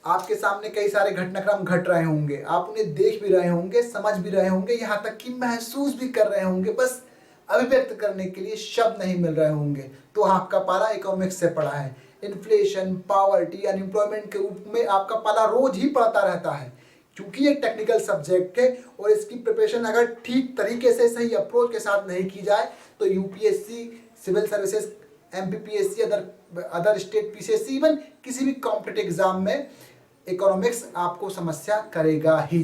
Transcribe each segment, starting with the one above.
आपके सामने कई सारे घटनाक्रम घट रहे होंगे, आप उन्हें देख भी रहे होंगे, समझ भी रहे होंगे, यहाँ तक कि महसूस भी कर रहे होंगे, बस अभिव्यक्त करने के लिए शब्द नहीं मिल रहे होंगे। तो आपका पाला इकोनॉमिक्स से पड़ा है। इन्फ्लेशन, पॉवर्टी, अनएम्प्लॉयमेंट के रूप में आपका पाला रोज ही पढ़ता रहता है, क्योंकि ये टेक्निकल सब्जेक्ट है और इसकी प्रिपरेशन अगर ठीक तरीके से सही अप्रोच के साथ नहीं की जाए तो UPSC, civil services, MPPSC, other state PCSC, even किसी भी कॉम्पिटिटिव एग्जाम में इकोनॉमिक्स आपको समस्या करेगा ही।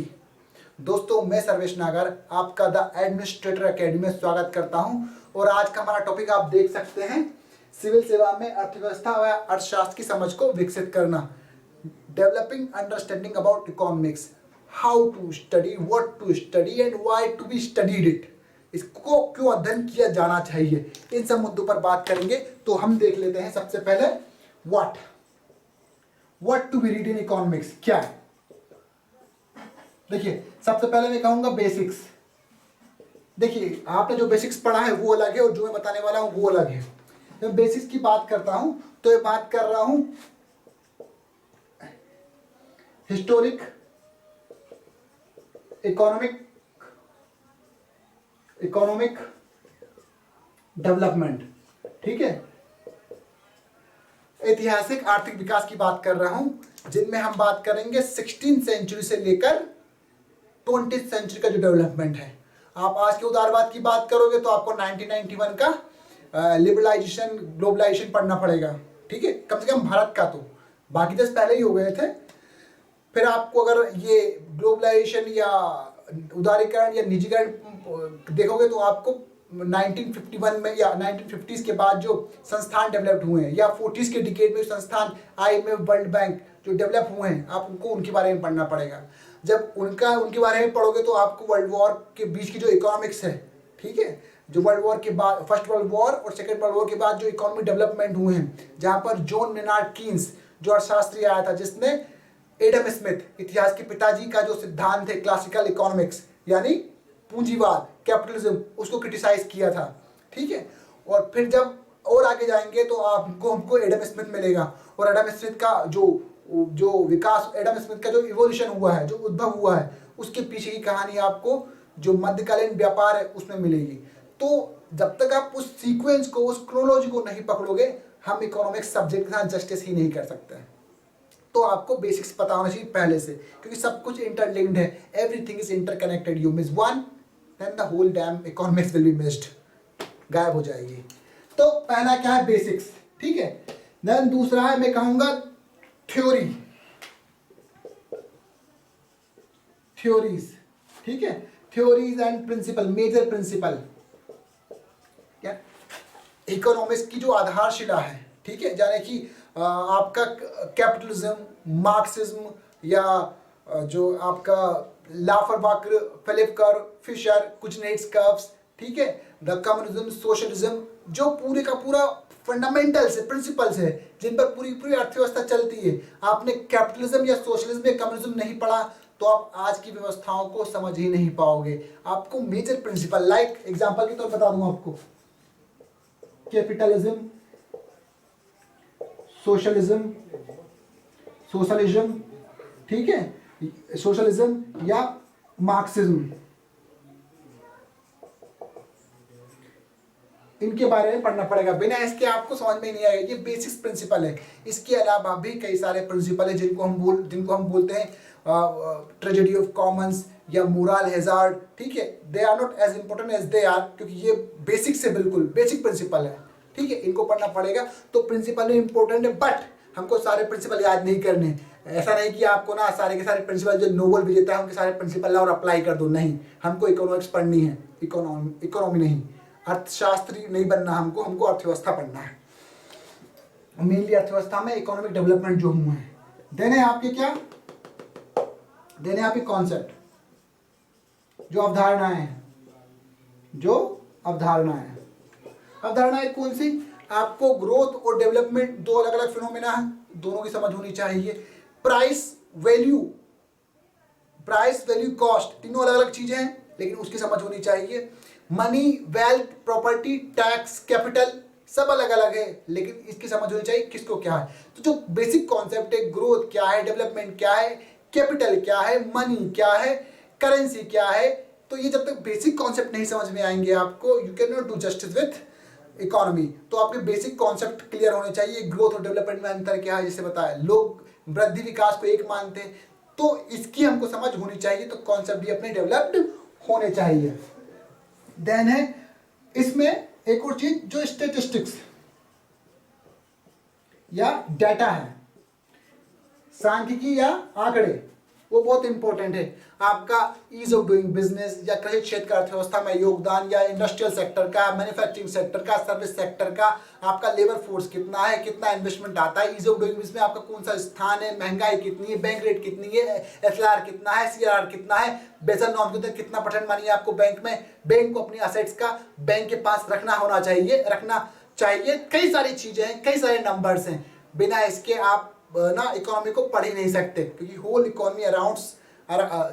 दोस्तों, मैं सर्वेश नागर आपका द एडमिनिस्ट्रेटर अकेडमी में स्वागत करता हूं और आज का हमारा टॉपिक आप देख सकते हैं, सिविल सेवा में अर्थव्यवस्था व अर्थशास्त्र की समझ को विकसित करना। Developing understanding about economics, how to study, what to study and why to be studied it. इसको क्यों अध्ययन किया जाना चाहिए, इन सब मुद्दों पर बात करेंगे। तो हम देख लेते हैं सबसे पहले what to be read in economics क्या है। देखिए, सबसे पहले मैं कहूंगा बेसिक्स। देखिए, आपने जो बेसिक्स पढ़ा है वो अलग है और जो मैं बताने वाला हूं वो अलग है। जब बेसिक्स की बात करता हूं तो ये बात कर रहा हूं हिस्टोरिक, इकोनॉमिक डेवलपमेंट, ठीक है। ऐतिहासिक आर्थिक विकास की बात कर रहा हूं, जिनमें हम बात करेंगे 16th सेंचुरी से लेकर 20th सेंचुरी का जो डेवलपमेंट है। आप आज के उदारवाद की बात करोगे तो आपको 1991 का लिबरलाइजेशन, ग्लोबलाइजेशन पढ़ना पड़ेगा, ठीक है, कम से कम भारत का। तो बाकी देश पहले ही हो गए थे। फिर आपको अगर ये ग्लोबलाइजेशन या उदारीकरण या निजीकरण देखोगे तो आपको 1951 में या 1950s के बाद जो संस्थान डेवलप हुए हैं या 40s के डिकेड में संस्थान IMF, वर्ल्ड बैंक जो डेवलप हुए हैं, आपको उनके बारे में पढ़ना पड़ेगा। जब उनके बारे में पढ़ोगे तो आपको वर्ल्ड वॉर के बीच की जो इकोनॉमिक्स है, ठीक है, जो वर्ल्ड वॉर के बाद, फर्स्ट वर्ल्ड वॉर और सेकेंड वर्ल्ड वॉर के बाद जो इकोनॉमिक डेवलपमेंट हुए हैं, जहाँ पर जॉन मेनार्ड कीन्स जो अर्थशास्त्री आया था, जिसने एडम स्मिथ, इतिहास के पिताजी का जो सिद्धांत है क्लासिकल इकोनॉमिक्स यानी पूंजीवाद, कैपिटलिज्म, उसको क्रिटिसाइज किया था, ठीक है। और फिर जब और आगे जाएंगे तो हमको एडम स्मिथ मिलेगा और एडम स्मिथ का जो विकास, एडम स्मिथ का जो इवोल्यूशन हुआ है, जो उद्भव हुआ है, उसके पीछे की कहानी आपको जो मध्यकालीन व्यापार है उसमें मिलेगी। तो जब तक आप उस सीक्वेंस को, उस क्रोनोलॉजी को नहीं पकड़ोगे, हम इकोनॉमिक्स सब्जेक्ट के साथ जस्टिस ही नहीं कर सकते हैं। तो आपको बेसिक्स पता होना चाहिए पहले से, क्योंकि सब कुछ इंटरलिंक्ड है। Everything is interconnected. You miss one then the whole damn economics will be missed, गायब हो जाएगी। तो पहला क्या है, बेसिक्स, ठीक है। देन दूसरा है, मैं कहूंगा थ्योरीज, ठीक है। Theories and principle, major principle, क्या इकोनॉमिक्स की जो आधारशिला है, ठीक है, यानी कि आपका कैपिटलिज्म, मार्क्सिज्म या जो आपका लाफरबाकर, Phillip curve, Fisher, Kuznets curves, ठीक है, द कम्युनिज्म, सोशलिज्म, जो पूरे का पूरा फंडामेंटल्स है, प्रिंसिपल्स है, जिन पर पूरी अर्थव्यवस्था चलती है। आपने कैपिटलिज्म या सोशलिज्म या कम्युनिज्म नहीं पढ़ा तो आप आज की व्यवस्थाओं को समझ ही नहीं पाओगे। आपको मेजर प्रिंसिपल, लाइक एग्जांपल के तौर पर बता दूं आपको, कैपिटलिज्म, सोशलिज्म, ठीक है, सोशलिज्म या मार्क्सिज्म, इनके बारे में पढ़ना पड़ेगा। बिना इसके आपको समझ में नहीं आएगा। ये बेसिक्स प्रिंसिपल है। इसके अलावा भी कई सारे प्रिंसिपल है जिनको हम बोलते हैं ट्रेजेडी ऑफ कॉमन्स या मोरल हैजार्ड, ठीक है। They are not as important as they are, क्योंकि ये बेसिक से बिल्कुल बेसिक प्रिंसिपल है, ठीक है, इनको पढ़ना पड़ेगा। तो प्रिंसिपल इंपॉर्टेंट है, बट हमको सारे प्रिंसिपल याद नहीं करने। ऐसा नहीं कि आपको ना सारे के सारे प्रिंसिपल जो नोबेल विजेता है उनके सारे प्रिंसिपल और अप्लाई कर दो, नहीं। हमको इकोनॉमिक्स पढ़नी है, इकोनॉमी नहीं, अर्थशास्त्री नहीं बनना, हमको अर्थव्यवस्था पढ़ना है। मेनली अर्थव्यवस्था में इकोनॉमिक डेवलपमेंट जो हुए हैं। देने आपके क्या, देने आपके कॉन्सेप्ट, जो अवधारणाएं हैं, अवधारणाएं कौन सी, आपको ग्रोथ और डेवलपमेंट दो अलग अलग फिनोमेना है, दोनों की समझ होनी चाहिए। प्राइस वैल्यू, कॉस्ट, तीनों अलग अलग चीजें हैं, लेकिन उसकी समझ होनी चाहिए। Money, wealth, property, tax, capital, सब अलग अलग है, लेकिन इसकी समझ होनी चाहिए किसको क्या है। तो जो बेसिक कॉन्सेप्ट है, ग्रोथ क्या है, डेवलपमेंट क्या है, कैपिटल क्या है, मनी क्या है, करेंसी क्या है, तो ये जब तक बेसिक कॉन्सेप्ट नहीं समझ में आएंगे आपको, you can not do justice with economy. तो आपके बेसिक कॉन्सेप्ट क्लियर होने चाहिए। ग्रोथ और डेवलपमेंट में अंतर क्या है, जैसे बताया, लोग वृद्धि विकास को एक मानते हैं, तो इसकी हमको समझ होनी चाहिए, तो कॉन्सेप्ट भी अपने डेवलप्ड होने चाहिए। देन है इसमें एक और चीज जो स्टेटिस्टिक्स या डाटा है, सांख्यिकी या आंकड़े, वो बहुत इंपॉर्टेंट है। आपका ईज ऑफ डूइंग बिजनेस या कृषि क्षेत्र का अर्थव्यवस्था में योगदान, या इंडस्ट्रियल सेक्टर का, मैन्युफैक्चरिंग सेक्टर का, सर्विस सेक्टर का, आपका लेबर फोर्स कितना है, कितना इन्वेस्टमेंट आता है, ईज ऑफ डूइंग बिजनेस में आपका कौन सा स्थान है, महंगाई कितनी है, बैंक रेट कितनी है, एसएलआर कितना है, सीआरआर कितना है, बेसल नॉर्म कितना, कितना परसेंट मनी है आपको बैंक में, बैंक को अपनी असेट्स का बैंक के पास रखना चाहिए। कई सारी चीजें हैं, कई सारे नंबर्स हैं, बिना इसके आप ना इकोनॉमी को पढ़ ही नहीं सकते, क्योंकि whole economy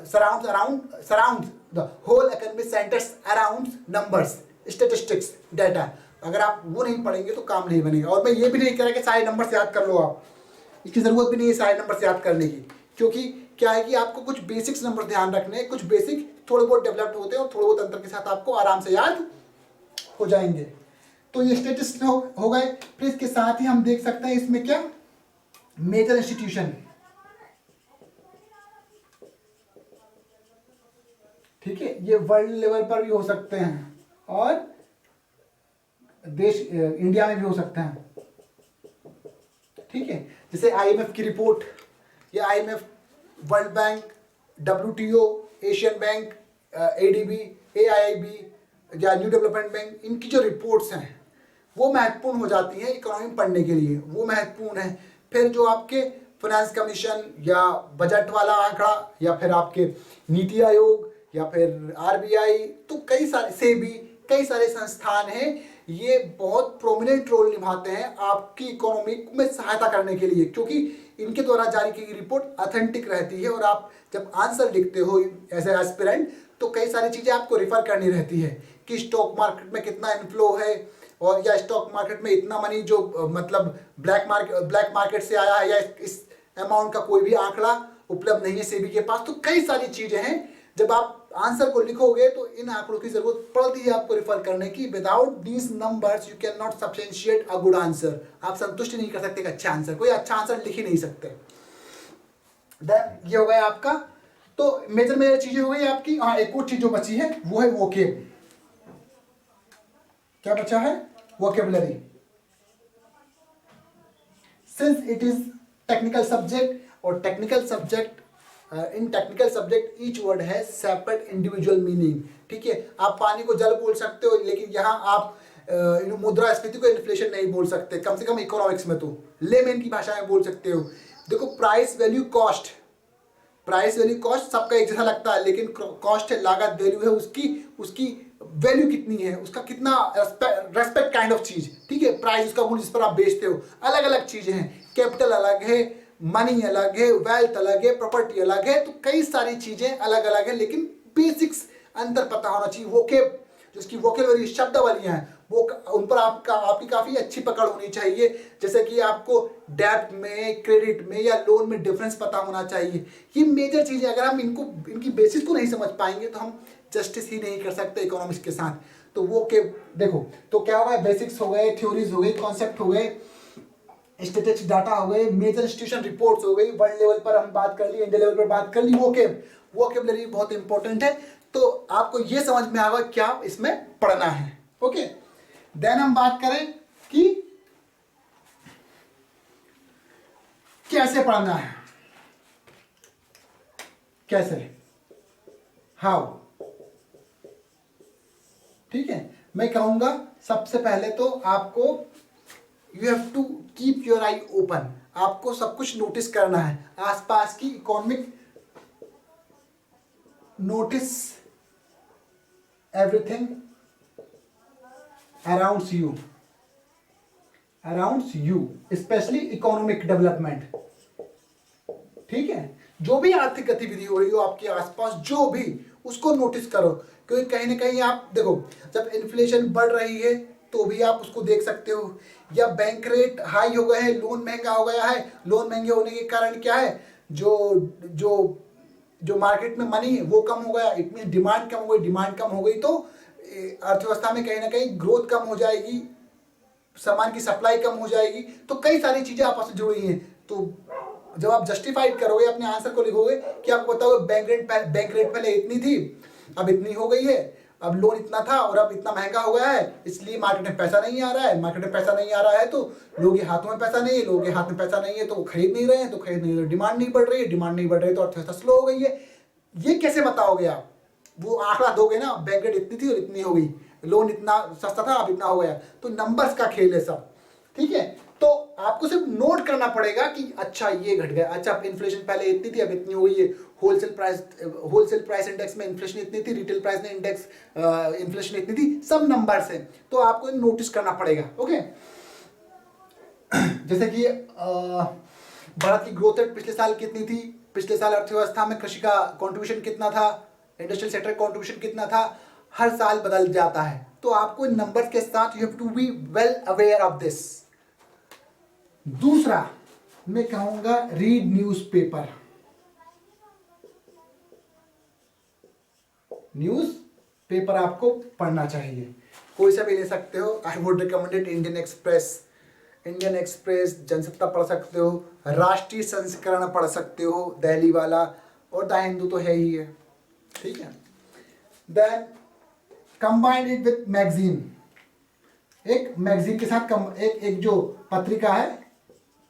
surrounds the whole economy centers around numbers, statistics, data। अगर आप वो नहीं पढ़ेंगे तो काम नहीं बनेगा। और मैं ये भी नहीं कह रहा कि सारे नंबर याद कर लो आप, इसकी जरूरत भी नहीं है सारे नंबर याद करने की, क्योंकि क्या है कि आपको कुछ बेसिक्स नंबर ध्यान रखने हैं, कुछ बेसिक थोड़े बहुत डेवलप्ड होते हैं और थोड़े बहुत अंतर के साथ आपको आराम से याद हो जाएंगे। तो ये स्टेटिस्टिक्स हो गए। फिर इसके साथ ही हम देख सकते हैं इसमें क्या, मेजर इंस्टीट्यूशन, ठीक है, ये वर्ल्ड लेवल पर भी हो सकते हैं और देश इंडिया में भी हो सकते हैं, ठीक है। जैसे आईएमएफ की रिपोर्ट, या IMF, world bank, WTO, Asian bank, ADB, AIIB या न्यू डेवलपमेंट बैंक, इनकी जो रिपोर्ट्स हैं वो महत्वपूर्ण हो जाती हैं इकोनॉमी पढ़ने के लिए, वो महत्वपूर्ण है। फिर जो आपके फाइनेंस कमीशन या बजट वाला आंकड़ा, या फिर आपके नीति आयोग, या फिर आरबीआई, तो कई सारे सेबी, कई सारे संस्थान हैं, ये बहुत प्रोमिनेंट रोल निभाते हैं आपकी इकोनॉमी में सहायता करने के लिए, क्योंकि इनके द्वारा जारी की गई रिपोर्ट ऑथेंटिक रहती है। और आप जब आंसर लिखते हो एज ए एस्पिरेंट, तो कई सारी चीज़ें आपको रिफर करनी रहती है कि स्टॉक मार्केट में कितना इनफ्लो है, और या स्टॉक मार्केट में इतना मनी जो मतलब ब्लैक मार्केट से आया है, या इस अमाउंट का कोई भी आंकड़ा उपलब्ध नहीं है सेबी के पास। तो कई सारी चीजें हैं, जब आप आंसर को लिखोगे तो इन आंकड़ों की जरूरत पड़ती है आपको रिफर करने की। Without these numbers you can not substantiate a good answer. आप संतुष्ट नहीं कर सकते एक अच्छा आंसर, कोई अच्छा आंसर लिख ही नहीं सकते। ये हो गया आपका, तो मेजर चीजें हो गई आपकी। हाँ, एक और चीज जो बची है वो है वोकेब। क्या बचा है? Vocabulary. Since it is technical subject, और technical subject, in technical subject each word है सेपरेट इंडिविजुअल मीनिंग। ठीक है, आप पानी को जल बोल सकते हो, लेकिन यहाँ आप मुद्रास्फीति को इन्फ्लेशन नहीं बोल सकते, कम से कम इकोनॉमिक्स में तो लेमैन की भाषा में बोल सकते हो। देखो, price value cost, price value cost सबका एक जैसा लगता है, लेकिन कॉस्ट है, लागत, वैल्यू है उसकी वैल्यू कितनी है, उसका कितना रेस्पेक्ट काइंड ऑफ चीज। ठीक है, प्राइस उसका मूल्य जिस पर आप बेचते हो, अलग अलग चीजें हैं। कैपिटल अलग है, मनी अलग है, वेल्थ अलग है, प्रॉपर्टी अलग है, तो कई सारी चीजें अलग अलग है, लेकिन बेसिक्स अंतर पता होना चाहिए। वोकेब, जिसकी वोकेबलरी शब्दावलियां हैं, वो उन पर आपकी काफी अच्छी पकड़ होनी चाहिए। जैसे कि आपको डेब्ट में, क्रेडिट में या लोन में डिफरेंस पता होना चाहिए। ये मेजर चीजें, अगर हम इनकी बेसिस को नहीं समझ पाएंगे तो हम जस्टिस ही नहीं कर सकते इकोनॉमिक्स के साथ। तो वो के देखो, तो क्या होगा, बेसिक्स हो गए, थ्योरीज हो गई, कॉन्सेप्ट हो गए, स्टैटिस्टिक्स डाटा हो गए, मेजर इंस्टीट्यूशन रिपोर्ट्स हो गई, वर्ल्ड लेवल पर हम बात कर ली, इंडिया लेवल पर बात कर ली। वोकेबलरी बहुत इंपॉर्टेंट है, तो आपको ये समझ में आएगा क्या इसमें पढ़ना है। ओके, देन हम बात करें कि कैसे पढ़ना है, कैसे, हाउ। ठीक है, मैं कहूंगा सबसे पहले तो आपको you have to keep your eye open. आपको सब कुछ नोटिस करना है, आसपास की economic, notice everything around you, especially economic development. ठीक है, जो भी आर्थिक गतिविधि हो रही हो आपके आसपास, जो भी, उसको नोटिस करो, क्योंकि कहीं ना कहीं आप देखो, जब इन्फ्लेशन बढ़ रही है तो भी आप उसको देख सकते हो। या बैंक रेट हाई हो गए हैं, लोन महंगा हो गया है, लोन महंगे होने के कारण क्या है, जो जो जो मार्केट में मनी है वो कम हो गया, इट मीन डिमांड कम हो गई, डिमांड कम हो गई तो अर्थव्यवस्था में कहीं ना कहीं ग्रोथ कम हो जाएगी, सामान की सप्लाई कम हो जाएगी। तो कई सारी चीजें आपस में जुड़ी हैं। तो जब आप जस्टिफाइड करोगे, अपने आंसर को लिखोगे कि आपको बताओगे बैंक रेट पहले इतनी थी, अब इतनी हो गई है, अब लोन इतना था और अब इतना महंगा हो गया है, इसलिए मार्केट में पैसा नहीं आ रहा है। मार्केट में पैसा नहीं आ रहा है तो लोगों के हाथों में पैसा नहीं है, लोगों के हाथ में पैसा नहीं है तो वो खरीद नहीं रहे हैं, तो खरीद नहीं रहे, डिमांड नहीं बढ़ रही है, डिमांड नहीं बढ़ रही है तो अर्थव्यवस्था स्लो हो गई है। ये कैसे बताओगे आप? वो आंकड़ा दोगे ना, बैंक रेट इतनी थी और इतनी हो गई, लोन इतना सस्ता था अब इतना हो गया, तो नंबर्स का खेल है सब, ठीक है। तो आपको सिर्फ नोट करना पड़ेगा कि अच्छा ये घट गया, अच्छा इन्फ्लेशन पहले इतनी थी अब इतनी हो गई है, होलसेल प्राइस इंडेक्स में इन्फ्लेशन इतनी थी, रिटेल प्राइस में इंडेक्स इन्फ्लेशन इतनी थी, सब नंबर्स हैं, तो आपको नोटिस करना पड़ेगा। ओके, जैसे कि भारत की ग्रोथ रेट पिछले साल कितनी थी, पिछले साल अर्थव्यवस्था में कृषि का कंट्रीब्यूशन कितना था, इंडस्ट्रियल सेक्टर कंट्रीब्यूशन कितना था, हर साल बदल जाता है। तो आपको इन नंबर्स के साथ you have to be well aware of this. दूसरा मैं कहूंगा रीड न्यूज़पेपर। न्यूज़पेपर आपको पढ़ना चाहिए, कोई सा भी ले सकते हो। I would recommended Indian express, Jansatta पढ़ सकते हो, राष्ट्रीय संस्करण पढ़ सकते हो दिल्ली वाला, और द हिंदू तो है ही है, ठीक है। Then combined it with magazine, एक मैगजीन के साथ एक जो पत्रिका है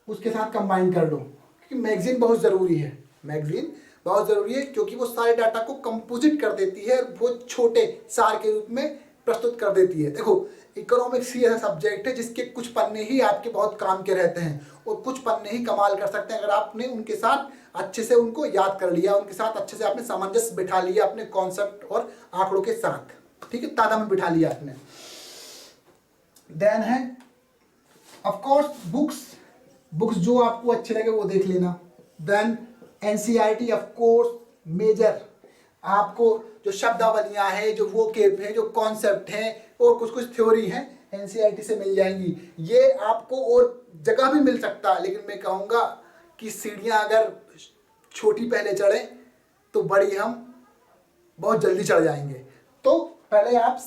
उसके साथ कंबाइन कर लो, क्योंकि मैगजीन बहुत ज़रूरी है। मैगजीन बहुत ज़रूरी है क्योंकि वो सारे डाटा को कंपोजिट कर देती है, वो छोटे सार के रूप में प्रस्तुत कर देती है। देखो, इकोनॉमिक्स ही ऐसा सब्जेक्ट है जिसके कुछ पन्ने ही आपके बहुत काम के रहते हैं और कुछ पन्ने ही कमाल कर सकते हैं अगर आपने उनके साथ अच्छे से उनको याद कर लिया, उनके साथ अच्छे से आपने सामंजस्य बिठा लिया अपने कॉन्सेप्ट और आंकड़ों के साथ, ठीक है, तादाद बिठा लिया आपने। देन है ऑफ कोर्स बुक्स जो आपको अच्छे लगे वो देख लेना। Then NCERT of course major, आपको जो शब्दावलियां हैं, जो वोकेब है, जो कॉन्सेप्ट हैं और कुछ थ्योरी हैं, एनसीईआरटी से मिल जाएंगी। ये आपको और जगह भी मिल सकता है, लेकिन मैं कहूँगा कि सीढ़ियाँ अगर छोटी पहले चढ़े तो बड़ी हम बहुत जल्दी चढ़ जाएंगे। तो पहले आप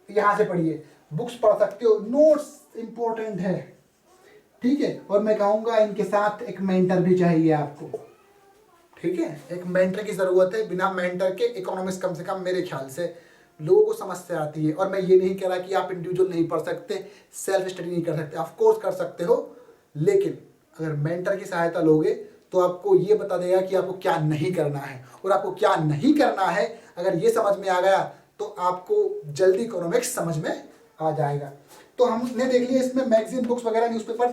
यहाँ से पढ़िए, बुक्स पढ़ सकते हो, नोट्स इंपॉर्टेंट है, ठीक है। और मैं कहूँगा इनके साथ एक मेंटर भी चाहिए आपको, ठीक है, एक मेंटर की ज़रूरत है। बिना मेंटर के इकोनॉमिक्स कम से कम मेरे ख्याल से लोगों को समस्या आती है। और मैं ये नहीं कह रहा कि आप इंडिविजुअल नहीं पढ़ सकते, सेल्फ स्टडी नहीं कर सकते, ऑफ कोर्स कर सकते हो, लेकिन अगर मेंटर की सहायता लोगे तो आपको ये बता देगा कि आपको क्या नहीं करना है, और आपको क्या नहीं करना है अगर ये समझ में आ गया तो आपको जल्दी इकोनॉमिक्स समझ में आ जाएगा। तो हमने देख लिया इसमें मैगजीन, बुक्स वगैरह, न्यूज़पेपर,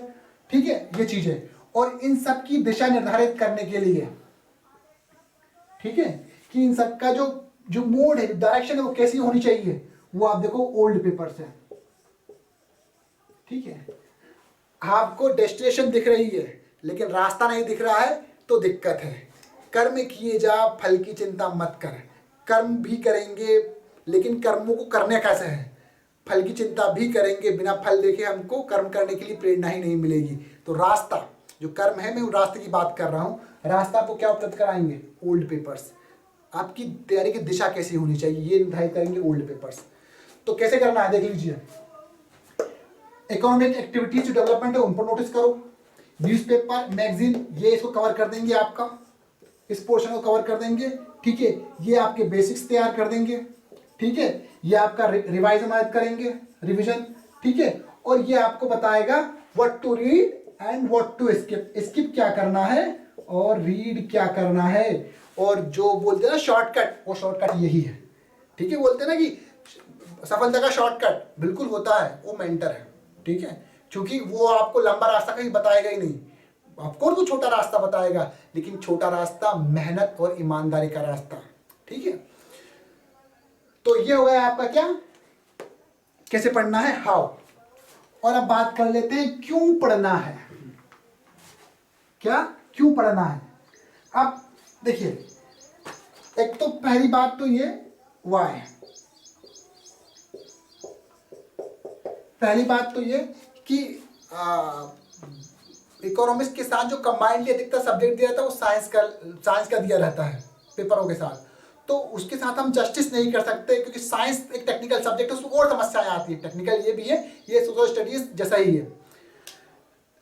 ठीक है, ये चीज़ें। और इन सब की दिशा निर्धारित करने के लिए, ठीक है, कि इन सब का जो मोड है, डायरेक्शन है, वो कैसी होनी चाहिए, वो आप देखो ओल्ड पेपर से, ठीक है। आपको डेस्टिनेशन दिख रही है लेकिन रास्ता नहीं दिख रहा है तो दिक्कत है। कर्म किए जा फल की चिंता मत कर, कर्म भी करेंगे लेकिन कर्मों को करने कैसे है, फल की चिंता भी करेंगे, बिना फल देखे हमको कर्म करने के लिए प्रेरणा ही नहीं मिलेगी। तो रास्ता, जो कर्म है, मैं उस रास्ते की बात कर रहा हूँ, रास्ता आपको क्या उपलब्ध कराएंगे, ओल्ड पेपर्स। आपकी तैयारी की दिशा कैसी होनी चाहिए ये निर्धारित करेंगे ओल्ड पेपर्स। तो कैसे करना है देख लीजिए, इकोनॉमिक एक्टिविटीज जो डेवलपमेंट है उन पर नोटिस करो, न्यूज़पेपर, मैगजीन, ये इसको कवर कर देंगे, आपका इस पोर्शन को कवर कर देंगे, ठीक है। ये आपके बेसिक्स तैयार कर देंगे, ठीक है। ये आपका रिवाइज मदद करेंगे, रिवीजन, ठीक है। और ये आपको बताएगा what to read and what to skip क्या करना है और रीड क्या करना है। और जो बोलते हैं ना शॉर्टकट, वो शॉर्टकट यही है, ठीक है। बोलते हैं ना कि सफलता का शॉर्टकट बिल्कुल होता है, वो मेंटर है, ठीक है। क्योंकि वो आपको लंबा रास्ता कहीं बताएगा ही नहीं, आपको वो छोटा रास्ता बताएगा, लेकिन छोटा रास्ता मेहनत और ईमानदारी का रास्ता, ठीक है। तो ये हो गया आपका क्या, कैसे पढ़ना है, हाउ। और अब बात कर लेते हैं क्यों पढ़ना है, क्या क्यों पढ़ना है। अब देखिए, एक तो पहली बात तो ये वाई, पहली बात तो ये कि इकोनॉमिक्स के साथ जो कंबाइंडली अधिकतर सब्जेक्ट दिया रहता है वो साइंस का दिया रहता है पेपरों के साथ, तो उसके साथ हम जस्टिस नहीं कर सकते क्योंकि साइंस एक टेक्निकल सब्जेक्ट है, उसमें और समस्याएं आती है। टेक्निकल ये भी है, ये सोशल स्टडीज जैसा ही है,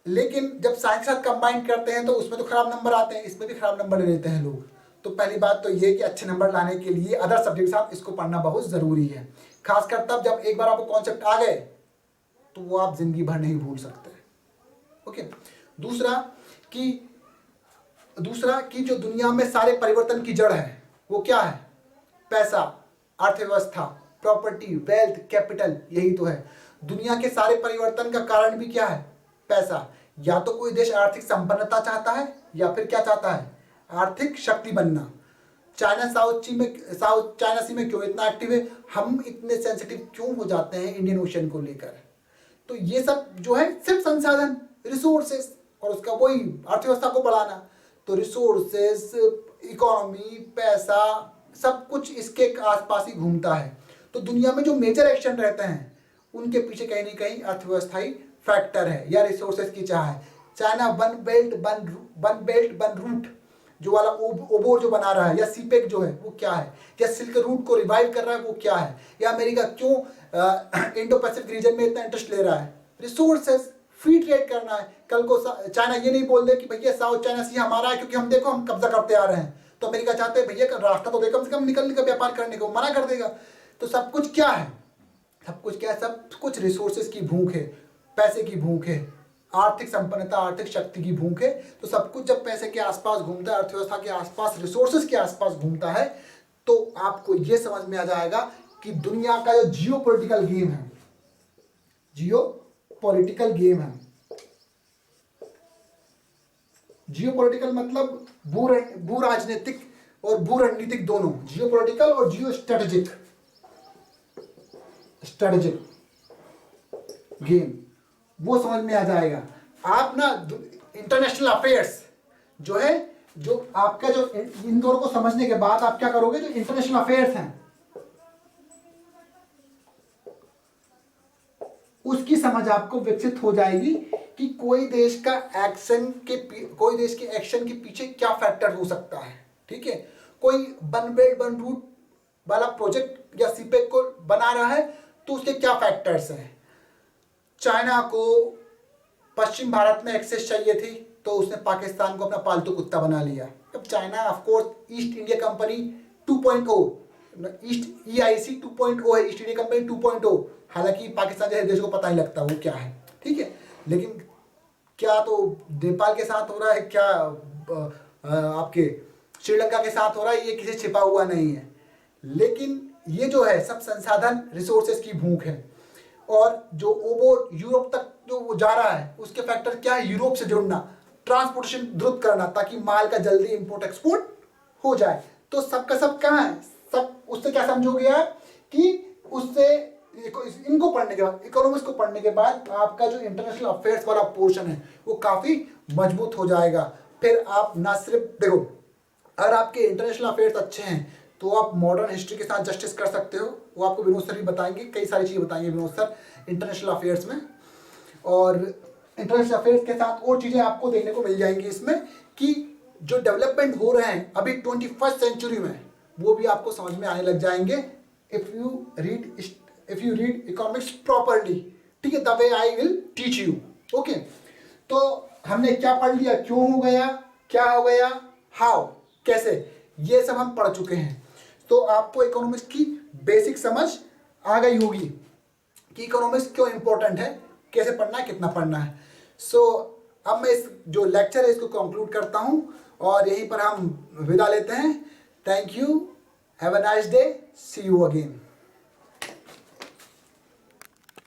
लेकिन जब साइंस के साथ कंबाइन करते हैं तो उसमें तो खराब नंबर आते हैं, इसमें भी खराब नंबर ले लेते हैं लोग। तो पहली बात तो ये कि अच्छे नंबर लाने के लिए अदर सब्जेक्ट के साथ इसको पढ़ना बहुत ज़रूरी है, खासकर तब जब एक बार आपको कॉन्सेप्ट आ गए तो वो आप जिंदगी भर नहीं भूल सकते। ओके। दूसरा कि जो दुनिया में सारे परिवर्तन की जड़ है वो क्या है? पैसा, अर्थव्यवस्था, प्रॉपर्टी, वेल्थ, कैपिटल, यही तो है। दुनिया के सारे परिवर्तन का कारण भी क्या है? पैसा। या तो कोई देश आर्थिक संपन्नता चाहता है या फिर क्या चाहता है? आर्थिक शक्ति बनना। चाइना साउथ चाइना सी में क्यों इतना एक्टिव है? हम इतने सेंसिटिव क्यों हो जाते हैं इंडियन ओशन को लेकर? तो ये सब जो है सिर्फ संसाधन, रिसोर्सेस, और उसका वही अर्थव्यवस्था को बढ़ाना। तो रिसोर्सेस, इकोनॉमी, पैसा, सब कुछ इसके आसपास ही घूमता है। तो दुनिया में जो मेजर एक्शन रहते हैं उनके पीछे कहीं ना कहीं अर्थव्यवस्था ही फैक्टर है या रिसोर्सेज की चाह है। China one belt one route जो वाला ओबोर जो बना रहा है, या सीपेक जो है वो क्या है, या सिल्क रूट को रिवाइव कर रहा है वो क्या है, या अमेरिका क्यों इंडो पैसिफिक रीजन में इतना इंटरेस्ट ले रहा है? रिसोर्सेज, फ्री ट्रेड करना है। कल को चाइना ये नहीं बोल दे कि भैया साउथ चाइना सी हमारा है क्योंकि हम देखो हम कब्जा करते आ रहे हैं, तो अमेरिका चाहते हैं भैया रास्ता तो दे कम से कम निकलने का, व्यापार करने को मना कर देगा। तो सब कुछ क्या है? सब कुछ रिसोर्सेज की भूख है, पैसे की भूख है, आर्थिक संपन्नता, आर्थिक शक्ति की भूख है। तो सब कुछ जब पैसे के आसपास घूमता है, अर्थव्यवस्था के आसपास, रिसोर्सेज के आसपास घूमता है, तो आपको यह समझ में आ जाएगा कि दुनिया का जो जियो पॉलिटिकल मतलब भू राजनीतिक और भू रणनीतिक दोनों, जियो पॉलिटिकल और जियो स्ट्रेटेजिक गेम, वो समझ में आ जाएगा। आप ना इंटरनेशनल अफेयर्स जो है, जो आपका जो इन दोनों को समझने के बाद आप क्या करोगे, जो इंटरनेशनल अफेयर्स हैं उसकी समझ आपको विकसित हो जाएगी कि कोई देश के एक्शन के पीछे क्या फैक्टर हो सकता है। ठीक है, कोई वन बेल्ट वन रूट वाला प्रोजेक्ट या सीपेक को बना रहा है तो उसके क्या फैक्टर्स हैं। चाइना को पश्चिम भारत में एक्सेस चाहिए थी तो उसने पाकिस्तान को अपना पालतू कुत्ता बना लिया। अब China of course east India company 2.0, east EIC 2.0 है, ईस्ट इंडिया कंपनी 2.0। हालांकि पाकिस्तान जैसे देश को पता नहीं लगता वो क्या है, ठीक है, लेकिन क्या तो नेपाल के साथ हो रहा है, क्या आपके श्रीलंका के साथ हो रहा है, ये किसी छिपा हुआ नहीं है। लेकिन ये जो है सब संसाधन, रिसोर्सेज की भूख है। और जो ओबोर यूरोप तक जो वो जा रहा है उसके फैक्टर क्या है? यूरोप से जुड़ना, ट्रांसपोर्टेशन द्रुत करना ताकि माल का जल्दी इंपोर्ट एक्सपोर्ट हो जाए। तो सबका सब कहाँ है? सब उससे क्या समझोगे आप कि उससे इनको पढ़ने के बाद, इकोनॉमिक्स को पढ़ने के बाद आपका जो इंटरनेशनल अफेयर्स वाला पोर्शन है वो काफ़ी मजबूत हो जाएगा। फिर आप ना सिर्फ देखो, अगर आपके इंटरनेशनल अफेयर्स अच्छे हैं तो आप मॉडर्न हिस्ट्री के साथ जस्टिस कर सकते हो। वो आपको विनोद सर भी बताएंगे, कई सारी चीज़ें बताएंगे विनोद सर इंटरनेशनल अफेयर्स में। और इंटरनेशनल अफेयर्स के साथ और चीज़ें आपको देखने को मिल जाएंगी इसमें कि जो डेवलपमेंट हो रहे हैं अभी 21st सेंचुरी में, वो भी आपको समझ में आने लग जाएंगे if you read economics properly. ठीक है, the way I will teach you. Okay, तो हमने क्या पढ़ लिया? क्यों हो गया, क्या हो गया, हाउ, कैसे, ये सब हम पढ़ चुके हैं। तो आपको इकोनॉमिक्स की बेसिक समझ आ गई होगी कि इकोनॉमिक्स क्यों इंपॉर्टेंट है, कैसे पढ़ना है, कितना पढ़ना है। सो अब मैं इस जो लेक्चर है इसको कंक्लूड करता हूं और यहीं पर हम विदा लेते हैं। Thank you, have a nice day, see you again.